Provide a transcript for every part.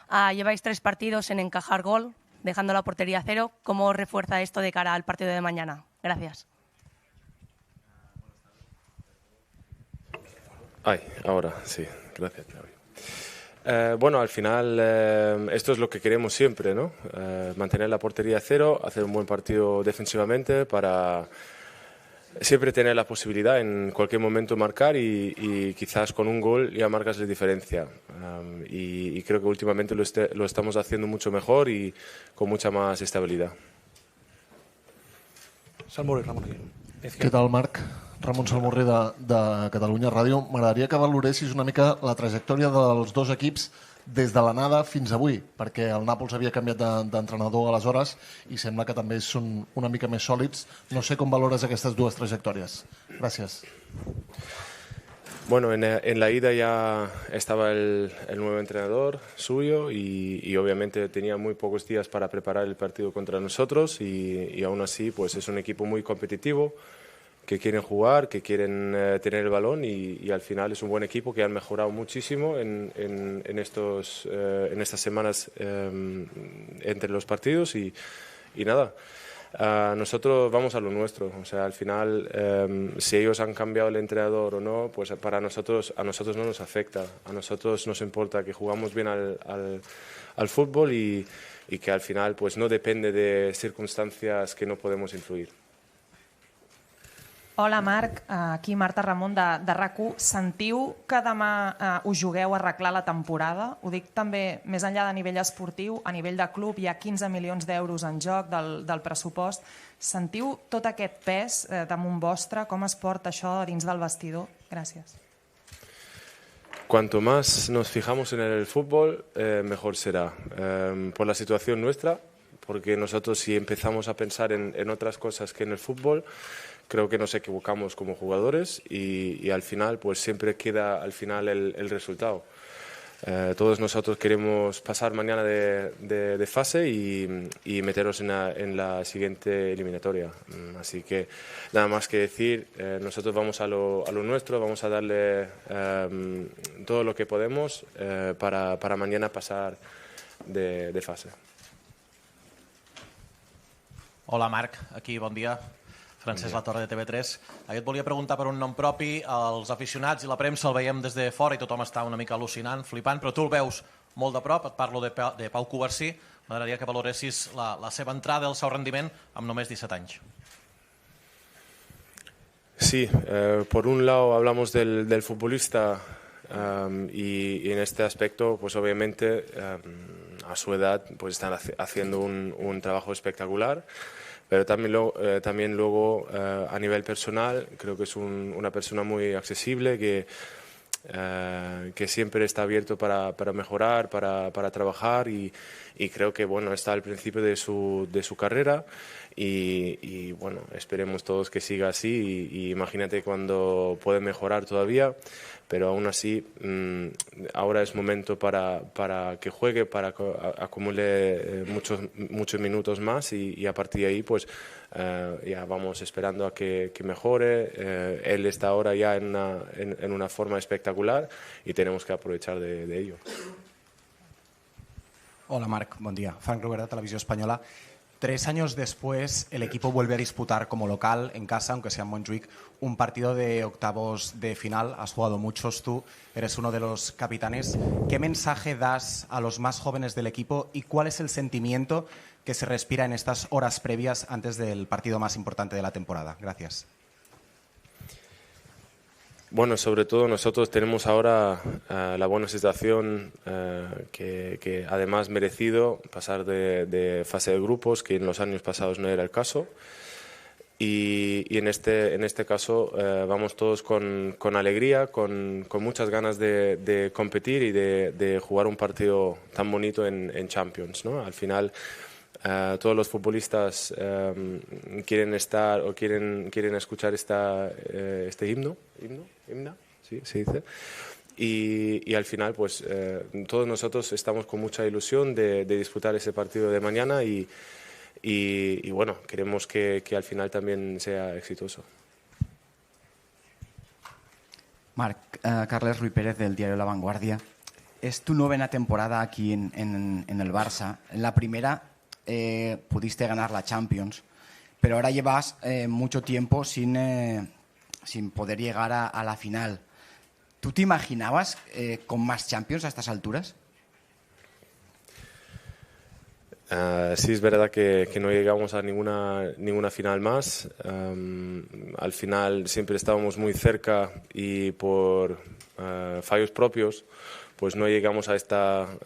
Lleváis 3 partidos en encajar gol, dejando la portería a 0. ¿Cómo refuerza esto de cara al partido de mañana? Gracias. Ahora sí, gracias, Claudio. Bueno, al final esto es lo que queremos siempre, ¿no? Mantener la portería a 0, hacer un buen partido defensivamente para siempre tener la posibilidad en cualquier momento marcar y quizás con un gol ya marcas la diferencia. Y creo que últimamente lo estamos haciendo mucho mejor y con mucha más estabilidad. Salmurri, Ramon. Què tal, Marc? Ramon Salmurri de Catalunya Ràdio. M'agradaria que valoressis una mica la trajectòria dels dos equips des de l'anada fins avui, perquè el Nàpols havia canviat d'entrenador aleshores i sembla que també són una mica més sòlids. No sé com valores aquestes dues trajectòries. Gràcies. Bueno, en la ida ya estaba el nuevo entrenador suyo y obviamente tenía muy pocos días para preparar el partido contra nosotros y aún así pues es un equipo muy competitivo, que quieren jugar, que quieren tener el balón y al final es un buen equipo que han mejorado muchísimo en estas semanas entre los partidos y nada. Nosotros vamos a lo nuestro, o sea, al final si ellos han cambiado el entrenador o no, pues a nosotros no nos afecta, a nosotros nos importa que jugamos bien al fútbol y que al final pues no depende de circunstancias que no podemos influir. Hola Marc, aquí Marta Ramon de RAC1. Sentiu que demà us jugueu a arreglar la temporada? Ho dic també més enllà de nivell esportiu, a nivell de club hi ha 15 milions d'euros en joc del pressupost. Sentiu tot aquest pes damunt vostre? Com es porta això dins del vestidor? Gràcies. Cuanto más nos fijamos en el fútbol, mejor será. Por la situación nuestra, porque nosotros si empezamos a pensar en otras cosas que en el fútbol, creo que nos equivocamos como jugadores y al final pues siempre queda al final el resultado. Todos nosotros queremos pasar mañana de fase y meternos en la siguiente eliminatoria. Así que nada más que decir, nosotros vamos a lo nuestro, vamos a darle todo lo que podemos para mañana pasar de fase. Hola Marc, aquí bon dia. Francesc Latorre de TV3. Jo et volia preguntar per un nom propi. Els aficionats i la premsa el veiem des de fora i tothom està una mica al·lucinant, flipant, però tu el veus molt de prop. Et parlo de Pau Covarsí. M'agradaria que valoressis la seva entrada, el seu rendiment, amb només 17 anys. Sí, por un lado hablamos del futbolista y en este aspecto, pues obviamente a su edad pues están haciendo un trabajo espectacular. Pero también luego a nivel personal creo que es una persona muy accesible que siempre está abierto para mejorar, para trabajar y creo que bueno, está al principio de su carrera y bueno, esperemos todos que siga así y imagínate cuando puede mejorar todavía, pero aún así ahora es momento para que juegue, para que acumule muchos minutos más y a partir de ahí pues ya vamos esperando a que mejore. Él está ahora ya en una forma espectacular y tenemos que aprovechar de ello. Hola Marc, buen día. Frank Ruber de Televisión Española. 3 años después, el equipo vuelve a disputar como local, en casa, aunque sea en Montjuic, un partido de octavos de final. Has jugado muchos tú, eres uno de los capitanes. ¿Qué mensaje das a los más jóvenes del equipo y cuál es el sentimiento que se respira en estas horas previas antes del partido más importante de la temporada? Gracias. Bueno, sobre todo nosotros tenemos ahora la buena situación que además merecido pasar de fase de grupos, que en los años pasados no era el caso. Y en este caso vamos todos con alegría, con muchas ganas de competir y de jugar un partido tan bonito en Champions, ¿no? Al final todos los futbolistas quieren estar o quieren escuchar este himno, sí, se dice, y al final pues todos nosotros estamos con mucha ilusión de disputar ese partido de mañana y bueno, queremos que al final también sea exitoso. Marc, Carles Ruiz Pérez del diario La Vanguardia. es tu novena temporada aquí en el Barça. En la primera pudiste ganar la Champions, pero ahora llevas mucho tiempo sin poder llegar a la final. ¿Tú te imaginabas con más Champions a estas alturas? Sí, es verdad que no llegamos a ninguna final más. Al final siempre estábamos muy cerca y por fallos propios pues no llegamos a estas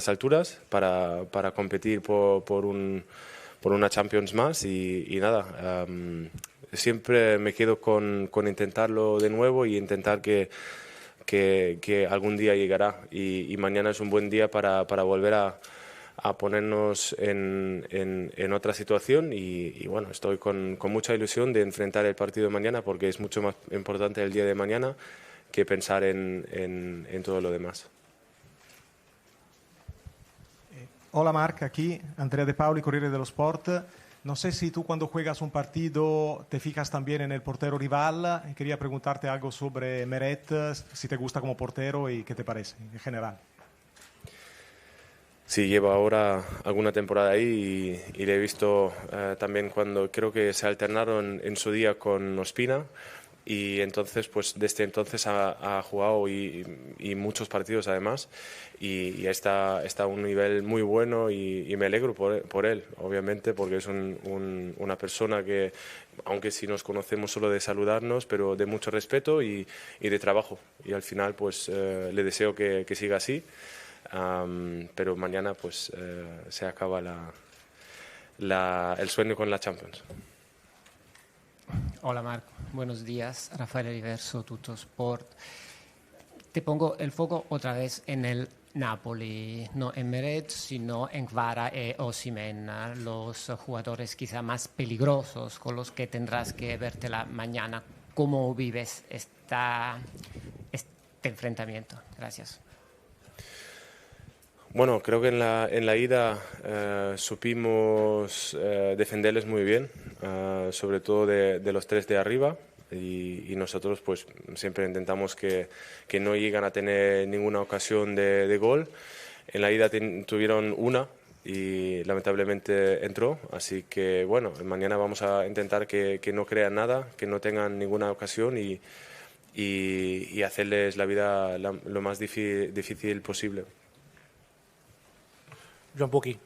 alturas para competir por una Champions más y nada. Siempre me quedo con intentarlo de nuevo y intentar que algún día llegará y mañana es un buen día para volver a ponernos en otra situación y bueno, estoy con mucha ilusión de enfrentar el partido de mañana porque es mucho más importante el día de mañana que pensar en todo lo demás. Hola Marc, aquí Andrea De Paoli, Corriere dello Sport. No sé si tú cuando juegas un partido te fijas también en el portero rival. Quería preguntarte algo sobre Meret, si te gusta como portero y qué te parece en general. Sí, llevo ahora alguna temporada ahí y le he visto también cuando creo que se alternaron en su día con Ospina y entonces pues desde entonces ha jugado y muchos partidos además y está a un nivel muy bueno y me alegro por él, obviamente, porque es una persona que, aunque si nos conocemos solo de saludarnos, pero de mucho respeto y de trabajo y al final pues le deseo que siga así. Pero mañana pues se acaba el sueño con la Champions. Hola Marco, buenos días. Rafael Riverso, Tuttosport. Te pongo el foco otra vez en el Napoli, no en Meret, sino en Kvara y Osimhen, los jugadores quizá más peligrosos con los que tendrás que vértela mañana. ¿Cómo vives este enfrentamiento? Gracias. Bueno, creo que en la ida supimos defenderles muy bien, sobre todo de los tres de arriba y nosotros pues siempre intentamos que no lleguen a tener ninguna ocasión de gol. En la ida tuvieron una y lamentablemente entró, así que bueno, mañana vamos a intentar que no crean nada, que no tengan ninguna ocasión y hacerles la vida lo más difícil posible. Joan Puqui.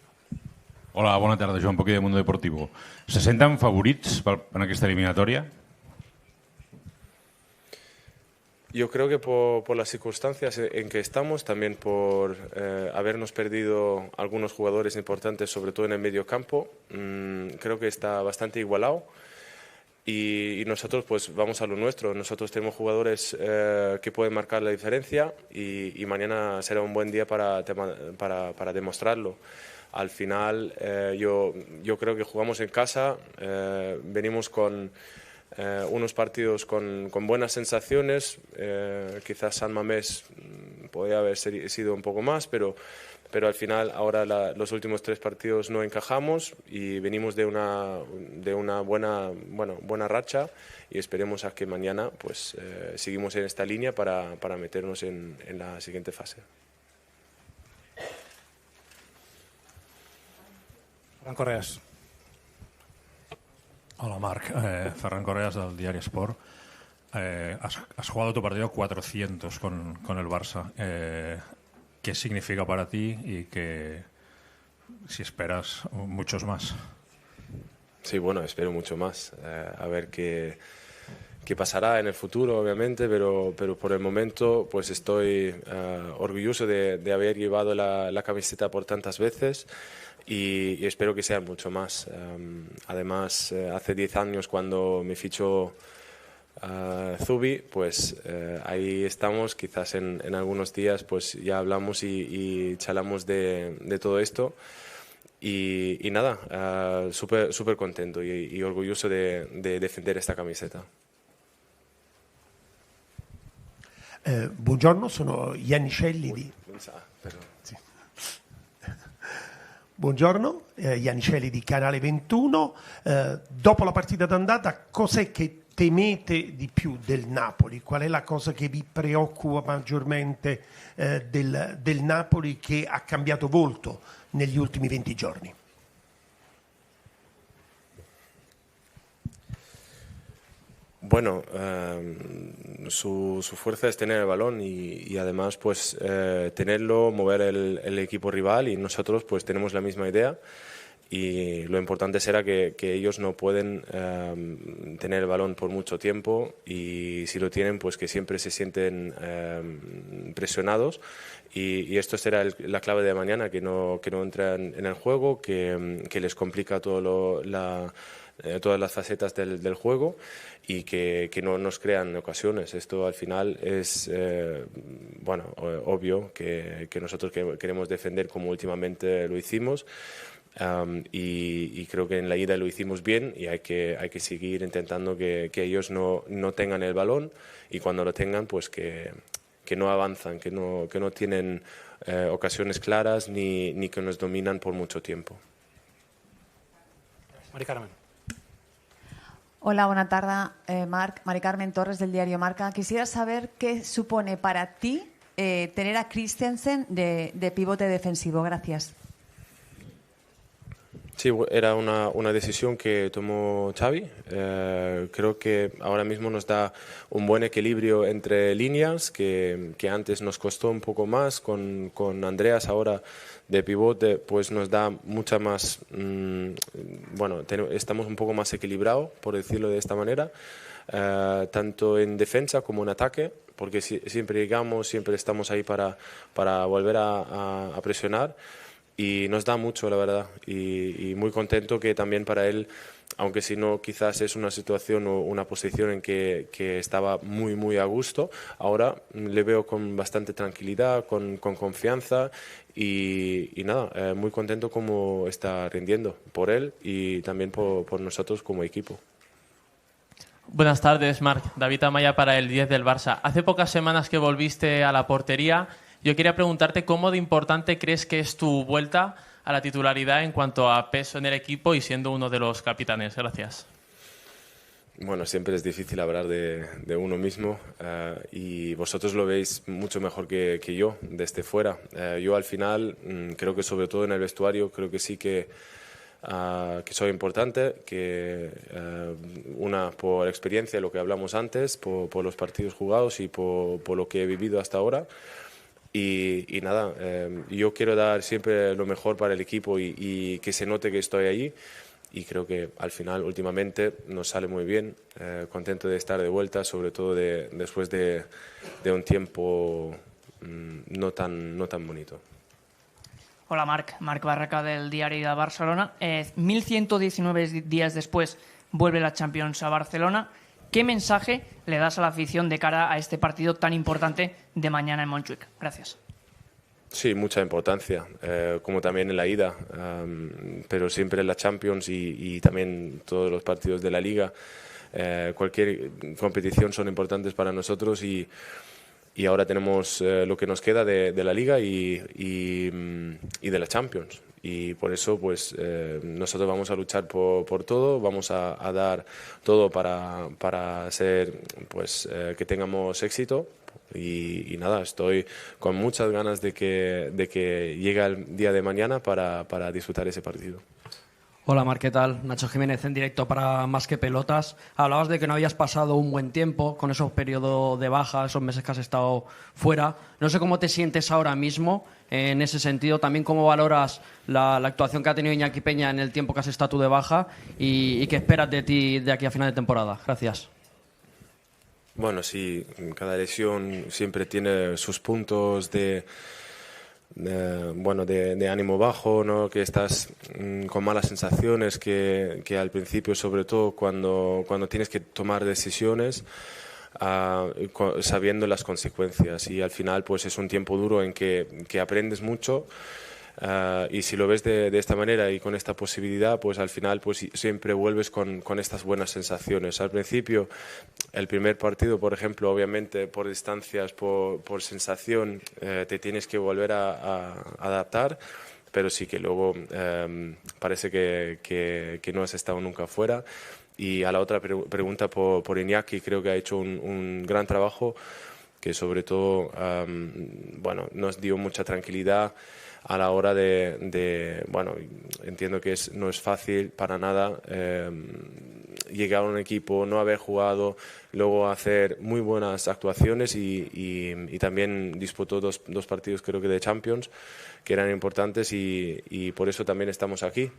Hola, bona tarda, Joan Puqui de Mundo Deportivo. Se senten favorits en aquesta eliminatòria? Yo creo que por las circunstancias en que estamos, también por habernos perdido algunos jugadores importantes, sobre todo en el medio campo, creo que está bastante igualado y nosotros pues vamos a lo nuestro. Nosotros tenemos jugadores que pueden marcar la diferencia y mañana será un buen día para demostrarlo. Al final yo creo que jugamos en casa, venimos con unos partidos con buenas sensaciones, quizás San Mamés podría haber sido un poco más, pero al final ahora los últimos 3 partidos no encajamos y venimos de una buena racha y esperemos a que mañana pues seguimos en esta línea para meternos en la siguiente fase. Ferran Correas. Hola Marc, Ferran Correas del diario Sport. Has jugado tu partido 400 con el Barça. ¿Qué significa para ti y que si esperas muchos más? Sí, bueno, espero mucho más. A ver qué pasará en el futuro, obviamente, pero por el momento pues estoy orgulloso de haber llevado la camiseta por tantas veces y espero que sean mucho más. Además, hace 10 años cuando me fichó Zubi, pues ahí estamos, quizás en algunos días pues ya hablamos y charlamos de todo esto y nada, súper contento y orgulloso de defender esta camiseta. Buongiorno, sono Iannicelli di... Buongiorno, Iannicelli di Canale 21. Dopo la partita d'andata, cos'è che temete di più del Napoli? Qual è la cosa che vi preoccupa maggiormente del Napoli, che ha cambiato volto negli ultimi 20 giorni? Bueno, su fuerza es tener el balón y además pues tenerlo, mover el equipo rival, y nosotros pues tenemos la misma idea, y lo importante será que ellos no pueden tener el balón por mucho tiempo, y si lo tienen pues que siempre se sienten presionados, y esto será la clave de mañana, que no entran en el juego, que les complica todo todas las facetas del juego, y que no nos crean ocasiones. Esto al final es obvio que nosotros queremos defender como últimamente lo hicimos, y creo que en la ida lo hicimos bien, y hay que seguir intentando que ellos no tengan el balón, y cuando lo tengan pues que no avanzan, que no tienen ocasiones claras ni que nos dominan por mucho tiempo. Mari Carmen. Hola, buena tarde, Marc. Mari Carmen Torres, del diario Marca. Quisiera saber qué supone para ti tener a Christensen de pivote defensivo. Gracias. Sí, era una decisión que tomó Xavi. Creo que ahora mismo nos da un buen equilibrio entre líneas, que antes nos costó un poco más. Con Andreas ahora de pivote pues nos da mucha más... estamos un poco más equilibrados, por decirlo de esta manera, tanto en defensa como en ataque, porque siempre llegamos, siempre estamos ahí para volver a presionar. Y nos da mucho, la verdad, y muy contento que también para él, aunque si no quizás es una situación o una posición en que estaba muy a gusto, ahora le veo con bastante tranquilidad, con confianza, y nada, muy contento como está rindiendo por él y también por nosotros como equipo. Buenas tardes, Marc. David Amaya para el 10 del Barça. Hace pocas semanas que volviste a la portería. Yo quería preguntarte cómo de importante crees que es tu vuelta a la titularidad en cuanto a peso en el equipo y siendo uno de los capitanes. Gracias. Bueno, siempre es difícil hablar de uno mismo, y vosotros lo veis mucho mejor que yo desde fuera. Yo al final creo que sobre todo en el vestuario creo que sí que soy importante, que una por experiencia, lo que hablamos antes, por los partidos jugados y por lo que he vivido hasta ahora. Y nada, yo quiero dar siempre lo mejor para el equipo y que se note que estoy allí, y creo que al final últimamente nos sale muy bien. Contento de estar de vuelta, sobre todo después de un tiempo no tan bonito. Hola Marc Barraca del diario de Barcelona. 1119 días después vuelve la Champions a Barcelona. ¿Qué mensaje le das a la afición de cara a este partido tan importante de mañana en Montjuic? Gracias. Sí, mucha importancia, como también en la ida, pero siempre en la Champions y también todos los partidos de la Liga. Cualquier competición son importantes para nosotros, y ahora tenemos lo que nos queda de la Liga y de la Champions. Y por eso pues nosotros vamos a luchar por todo, vamos a dar todo para hacer pues que tengamos éxito, y nada, estoy con muchas ganas de que llegue el día de mañana para disfrutar ese partido. Hola Marc, ¿qué tal? Nacho Jiménez en directo para Más que Pelotas. Hablabas de que no habías pasado un buen tiempo con esos periodos de baja, esos meses que has estado fuera. No sé cómo te sientes ahora mismo en ese sentido. También cómo valoras la actuación que ha tenido Iñaki Peña en el tiempo que has estado tú de baja, y qué esperas de ti de aquí a final de temporada. Gracias. Bueno, sí, cada lesión siempre tiene sus puntos de ánimo bajo, ¿no? Que estás con malas sensaciones, que al principio, sobre todo cuando tienes que tomar decisiones, sabiendo las consecuencias, y al final pues es un tiempo duro en que aprendes mucho, y si lo ves de esta manera y con esta posibilidad, pues al final pues siempre vuelves con estas buenas sensaciones. Al principio, el primer partido, por ejemplo, obviamente por distancias, por sensación, te tienes que volver a adaptar, pero sí que luego parece que no has estado nunca fuera. Y a la otra pregunta por Iñaki, creo que ha hecho un gran trabajo, que sobre todo nos dio mucha tranquilidad a la hora bueno, entiendo que no es fácil para nada llegar a un equipo, no haber jugado, luego hacer muy buenas actuaciones y también disputó dos partidos, creo que de Champions, que eran importantes y por eso también estamos aquí.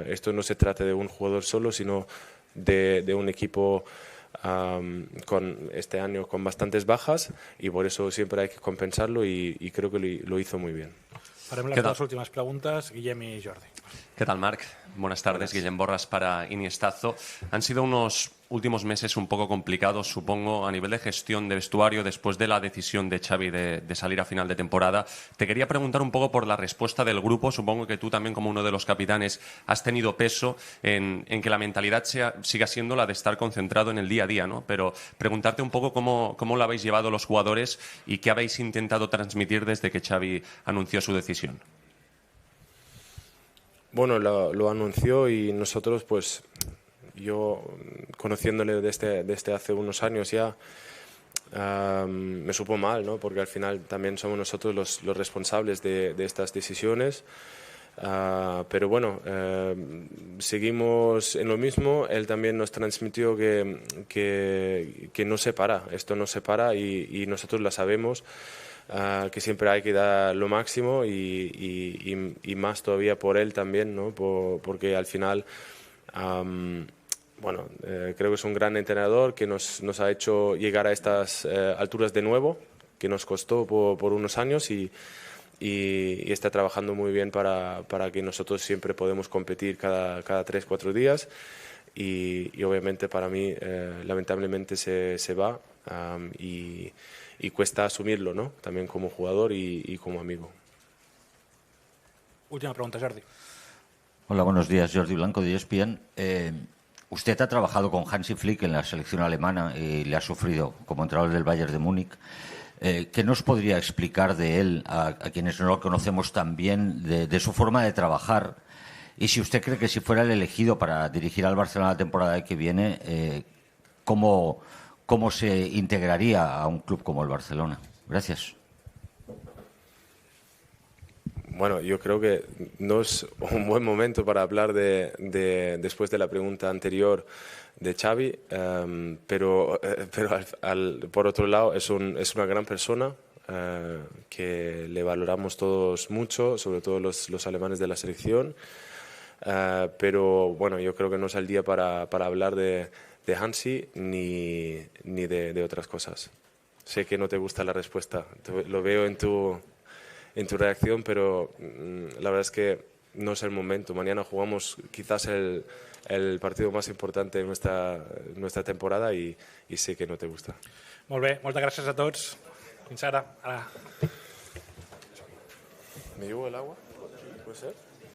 Esto no se trata de un jugador solo, sino de un equipo con este año con bastantes bajas, y por eso siempre hay que compensarlo y creo que lo hizo muy bien. Farem les dues últimes preguntes, Guillem y Jordi. ¿Qué tal, Marc? Buenas tardes, Guillem Borras para Iniestazo. Han sido unos últimos meses un poco complicados, supongo, a nivel de gestión de vestuario después de la decisión de Xavi de salir a final de temporada. Te quería preguntar un poco por la respuesta del grupo. Supongo que tú también, como uno de los capitanes, has tenido peso en que la mentalidad siga siendo la de estar concentrado en el día a día, ¿no? Pero preguntarte un poco cómo lo habéis llevado los jugadores y qué habéis intentado transmitir desde que Xavi anunció su decisión. Bueno, lo anunció y nosotros, pues, yo conociéndole desde hace unos años ya, me supo mal, ¿no? Porque al final también somos nosotros los responsables de estas decisiones. Pero bueno, seguimos en lo mismo. Él también nos transmitió que no se para, esto no se para y nosotros lo sabemos. Que siempre hay que dar lo máximo y más todavía por él también, ¿no? Porque al final, creo que es un gran entrenador que nos ha hecho llegar a estas alturas de nuevo, que nos costó por unos años y está trabajando muy bien para que nosotros siempre podemos competir cada 3-4 días y obviamente para mí lamentablemente se va y cuesta asumirlo, ¿no? También como jugador y como amigo. Última pregunta, Jordi. Hola, buenos días. Jordi Blanco de ESPN. Usted ha trabajado con Hansi Flick en la selección alemana y le ha sufrido como entrenador del Bayern de Múnich. ¿Qué nos podría explicar de él, a quienes no lo conocemos tan bien, de su forma de trabajar? Y si usted cree que si fuera el elegido para dirigir al Barcelona la temporada que viene, ¿cómo se integraría a un club como el Barcelona? Gracias. Bueno, yo creo que no es un buen momento para hablar después de la pregunta anterior de Xavi, pero por otro lado es una gran persona que le valoramos todos mucho, sobre todo los alemanes de la selección, pero bueno, yo creo que no es el día para hablar de Hansi ni de otras cosas. Sé que no te gusta la respuesta, lo veo en tu reacción, pero la verdad es que no es el momento. Mañana jugamos quizás el partido más importante de nuestra temporada y sé que no te gusta. Molt bé, moltes gràcies a tots. Fins ara. ¿Me llevo el agua? ¿Puede ser?